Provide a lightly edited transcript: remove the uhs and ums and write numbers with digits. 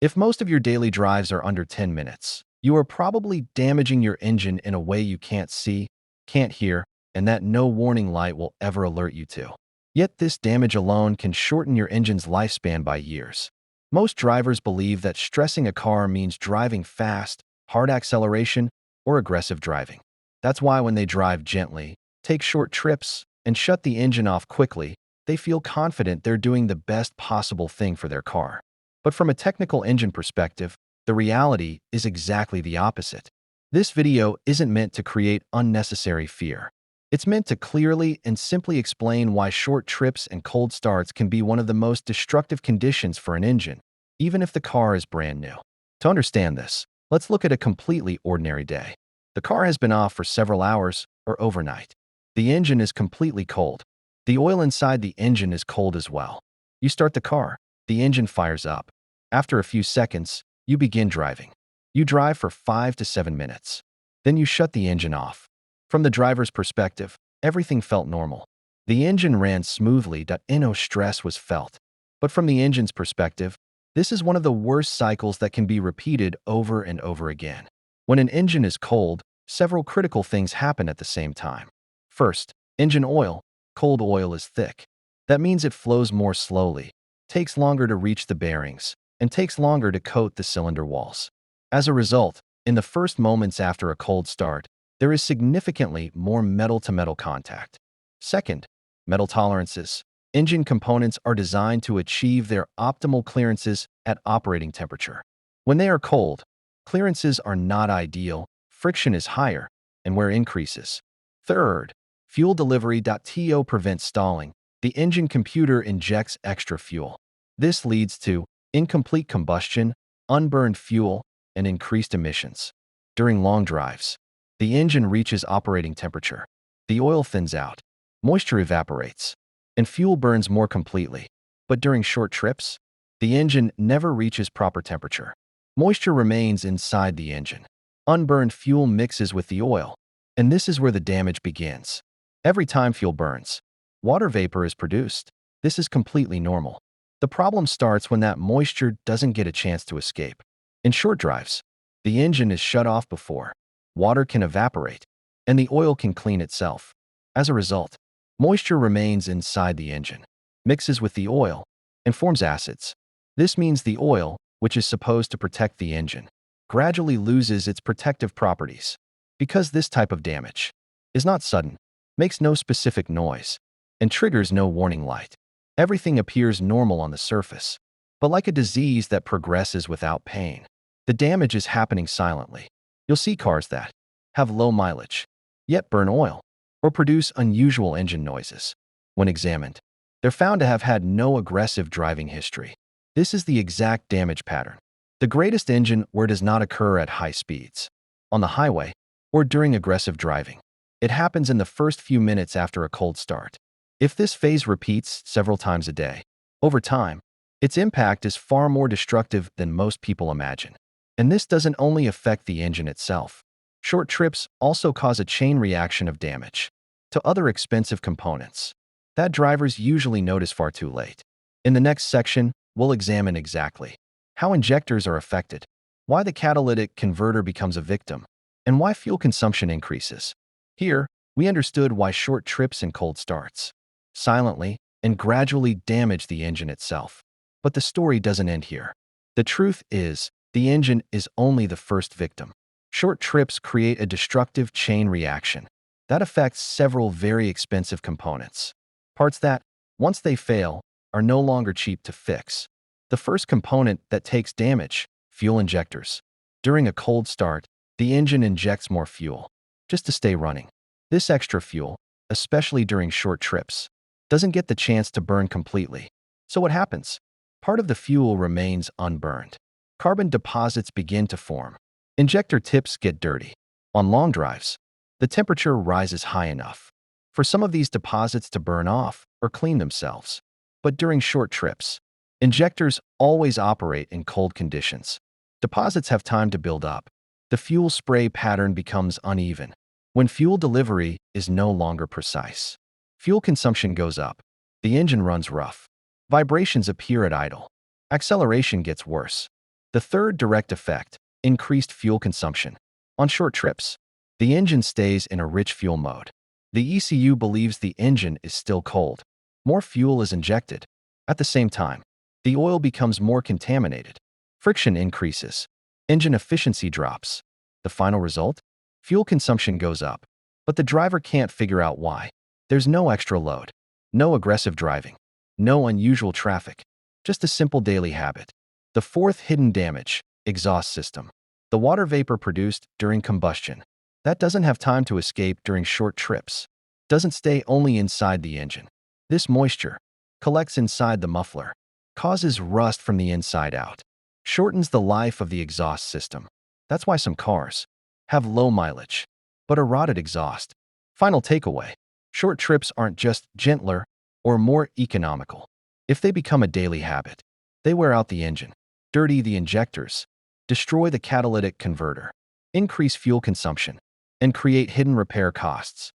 If most of your daily drives are under 10 minutes, you are probably damaging your engine in a way you can't see, can't hear, and that no warning light will ever alert you to. Yet this damage alone can shorten your engine's lifespan by years. Most drivers believe that stressing a car means driving fast, hard acceleration, or aggressive driving. That's why when they drive gently, take short trips, and shut the engine off quickly, they feel confident they're doing the best possible thing for their car. But from a technical engine perspective, the reality is exactly the opposite. This video isn't meant to create unnecessary fear. It's meant to clearly and simply explain why short trips and cold starts can be one of the most destructive conditions for an engine, even if the car is brand new. To understand this, let's look at a completely ordinary day. The car has been off for several hours or overnight. The engine is completely cold. The oil inside the engine is cold as well. You start the car. The engine fires up. After a few seconds, you begin driving. You drive for 5 to 7 minutes. Then you shut the engine off. From the driver's perspective, everything felt normal. The engine ran smoothly, no stress was felt. But from the engine's perspective, this is one of the worst cycles that can be repeated over and over again. When an engine is cold, several critical things happen at the same time. First, engine oil. Cold oil is thick. That means it flows more slowly, takes longer to reach the bearings, and takes longer to coat the cylinder walls. As a result, in the first moments after a cold start, there is significantly more metal-to-metal contact. Second, metal tolerances. Engine components are designed to achieve their optimal clearances at operating temperature. When they are cold, clearances are not ideal, friction is higher, and wear increases. Third, fuel delivery. To prevent stalling, the engine computer injects extra fuel. This leads to incomplete combustion, unburned fuel, and increased emissions. During long drives, the engine reaches operating temperature. The oil thins out, moisture evaporates, and fuel burns more completely. But during short trips, the engine never reaches proper temperature. Moisture remains inside the engine. Unburned fuel mixes with the oil, and this is where the damage begins. Every time fuel burns, water vapor is produced. This is completely normal. The problem starts when that moisture doesn't get a chance to escape. In short drives, the engine is shut off before water can evaporate, and the oil can clean itself. As a result, moisture remains inside the engine, mixes with the oil, and forms acids. This means the oil, which is supposed to protect the engine, gradually loses its protective properties. Because this type of damage is not sudden, makes no specific noise, and triggers no warning light, everything appears normal on the surface. But like a disease that progresses without pain, the damage is happening silently. You'll see cars that have low mileage, yet burn oil, or produce unusual engine noises. When examined, they're found to have had no aggressive driving history. This is the exact damage pattern. The greatest engine wear does not occur at high speeds, on the highway, or during aggressive driving. It happens in the first few minutes after a cold start. If this phase repeats several times a day, over time, its impact is far more destructive than most people imagine. And this doesn't only affect the engine itself. Short trips also cause a chain reaction of damage to other expensive components that drivers usually notice far too late. In the next section, we'll examine exactly how injectors are affected, why the catalytic converter becomes a victim, and why fuel consumption increases. Here, we understood why short trips and cold starts silently and gradually damage the engine itself. But the story doesn't end here. The truth is, the engine is only the first victim. Short trips create a destructive chain reaction that affects several very expensive components. Parts that, once they fail, are no longer cheap to fix. The first component that takes damage, fuel injectors. During a cold start, the engine injects more fuel just to stay running. This extra fuel, especially during short trips, doesn't get the chance to burn completely. So what happens? Part of the fuel remains unburned. Carbon deposits begin to form. Injector tips get dirty. On long drives, the temperature rises high enough for some of these deposits to burn off or clean themselves. But during short trips, injectors always operate in cold conditions. Deposits have time to build up. The fuel spray pattern becomes uneven. When fuel delivery is no longer precise, fuel consumption goes up. The engine runs rough. Vibrations appear at idle. Acceleration gets worse. The third direct effect, increased fuel consumption. On short trips, the engine stays in a rich fuel mode. The ECU believes the engine is still cold. More fuel is injected. At the same time, the oil becomes more contaminated. Friction increases. Engine efficiency drops. The final result? Fuel consumption goes up. But the driver can't figure out why. There's no extra load, no aggressive driving, no unusual traffic, just a simple daily habit. The fourth hidden damage, exhaust system. The water vapor produced during combustion. That doesn't have time to escape during short trips. Doesn't stay only inside the engine. This moisture collects inside the muffler, causes rust from the inside out, shortens the life of the exhaust system. That's why some cars have low mileage, but a rotted exhaust. Final takeaway. Short trips aren't just gentler or more economical. If they become a daily habit, they wear out the engine, dirty the injectors, destroy the catalytic converter, increase fuel consumption, and create hidden repair costs.